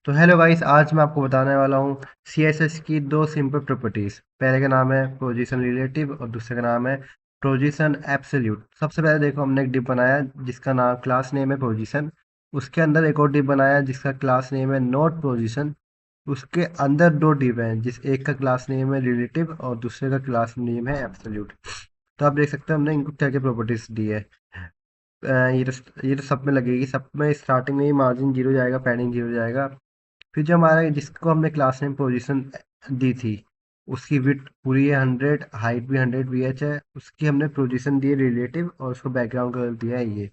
तो hello guys, आज मैं आपको बताने वाला हूँ सीएसएस की दो सिंपल प्रॉपर्टीज। पहले का नाम है पोजीशन रिलेटिव और दूसरे का नाम है पोजीशन एब्सोल्यूट। सबसे पहले देखो, हमने एक डिप बनाया जिसका नाम क्लास नेम है पोजीशन। उसके अंदर एक और डिप बनाया जिसका क्लास नेम है नोट पोजीशन। उसके अंदर दो डिप हैं, जिस एक का क्लास नेम है रिलेटिव और दूसरे का क्लास नेम है एब्सोल्यूट। तो आप देख सकते हैं हमने इनको क्या क्या प्रॉपर्टीज दी है। ये तो सब में लगेगी, सब में स्टार्टिंग में ही मार्जिन जीरो जाएगा, पैडिंग जीरो जाएगा। फिर जो हमारा जिसको हमने क्लास नेम पोजीशन दी थी, उसकी विड्थ पूरी है 100, हाइट भी 100 VH है। उसकी हमने पोजीशन दी है रिलेटिव और उसको बैकग्राउंड कलर दिया है ये।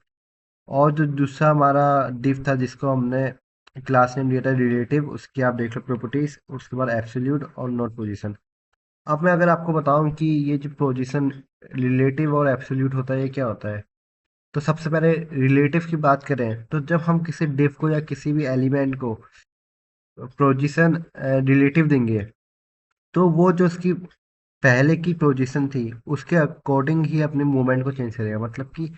और जो दूसरा हमारा डिव था जिसको हमने क्लास नेम दिया था रिलेटिव, उसकी आप देख लो प्रॉपर्टीज, उसके बाद एब्सोल्यूट और नोट पोजीशन। अब मैं अगर आपको बताऊं कि ये जो पोजीशन रिलेटिव और एब्सोल्यूट होता है, ये क्या होता है। तो सबसे पहले रिलेटिव की बात करें, तो जब हम किसी डिव को या किसी भी एलिमेंट को पोजीशन रिलेटिव देंगे, तो वो जो उसकी पहले की पोजीशन थी उसके अकॉर्डिंग ही अपने मूवमेंट को चेंज करेगा। मतलब कि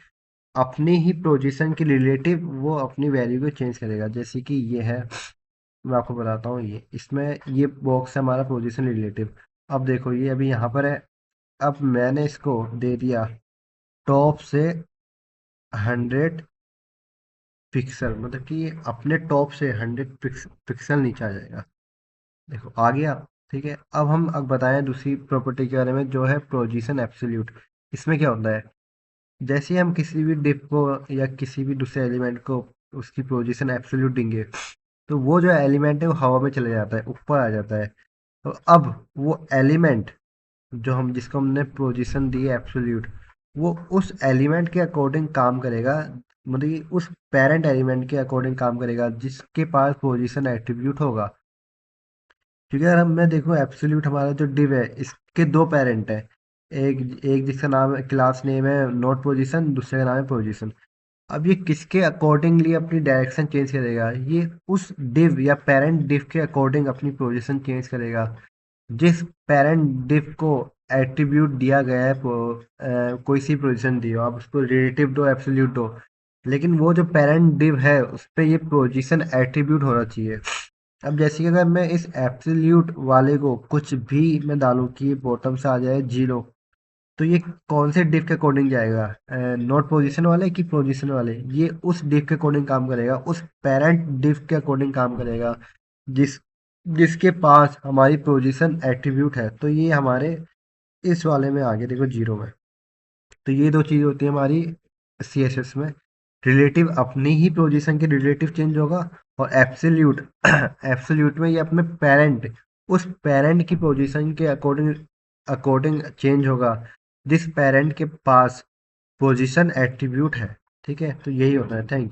अपनी ही पोजीशन के रिलेटिव वो अपनी वैल्यू को चेंज करेगा। जैसे कि ये है, मैं आपको बताता हूँ, ये इसमें ये बॉक्स है हमारा पोजीशन रिलेटिव। अब देखो ये अभी यहाँ पर है। अब मैंने इसको दे दिया टॉप से 100 पिक्सल, मतलब कि ये अपने टॉप से 100 पिक्सल नीचे आ जाएगा। देखो आ गया। ठीक है, अब बताएं दूसरी प्रॉपर्टी के बारे में जो है पोजीशन एब्सोल्यूट। इसमें क्या होता है, जैसे ही हम किसी भी डिप को या किसी भी दूसरे एलिमेंट को उसकी पोजीशन एब्सोल्यूट देंगे, तो वो जो एलिमेंट है वो हवा में चले जाता है, ऊपर आ जाता है। तो अब वो एलिमेंट जो हम जिसको हमने पोजीशन दी है एब्सोल्यूट, वो उस एलिमेंट के अकॉर्डिंग काम करेगा। मतलब कि उस पेरेंट एलिमेंट के अकॉर्डिंग काम करेगा जिसके पास पोजीशन एट्रीब्यूट होगा। क्योंकि अगर हम मैं देखूँ एब्सोल्यूट हमारा जो डिव है, इसके दो पेरेंट है। एक एक जिसका नाम है क्लास नेम है नोट पोजीशन, दूसरे का नाम है पोजीशन। अब ये किसके अकॉर्डिंगली अपनी डायरेक्शन चेंज करेगा, ये उस डिव या पेरेंट डिव के अकॉर्डिंग अपनी पोजीशन चेंज करेगा जिस पेरेंट डिव को एट्रीब्यूट दिया गया है। कोई सी पोजीशन दी हो, आप उसको रिलेटिव दो एब्सोल्यूट दो, लेकिन वो जो पेरेंट डिव है उस पे ये पोजीशन एट्रीब्यूट होना चाहिए। अब जैसे कि अगर मैं इस एब्सोल्यूट वाले को कुछ भी मैं डालूं कि बॉटम से आ जाए 0, तो ये कौन से डिव के अकॉर्डिंग जाएगा, नोट पोजीशन वाले की पोजीशन वाले। ये उस डिव के अकॉर्डिंग काम करेगा, उस पेरेंट डिव के अकॉर्डिंग काम करेगा जिस जिसके पास हमारी पोजीशन एट्रीब्यूट है। तो ये हमारे इस वाले में आगे देखो 0 में। तो ये दो चीज़ होती है हमारी सीएसएस में। रिलेटिव अपनी ही पोजीशन के रिलेटिव चेंज होगा, और एब्सोल्यूट एब्सोल्यूट में ये अपने पेरेंट उस पेरेंट की पोजीशन के अकॉर्डिंग अकॉर्डिंग चेंज होगा जिस पेरेंट के पास पोजीशन एट्रीब्यूट है। ठीक है, तो यही होता है। Thank you.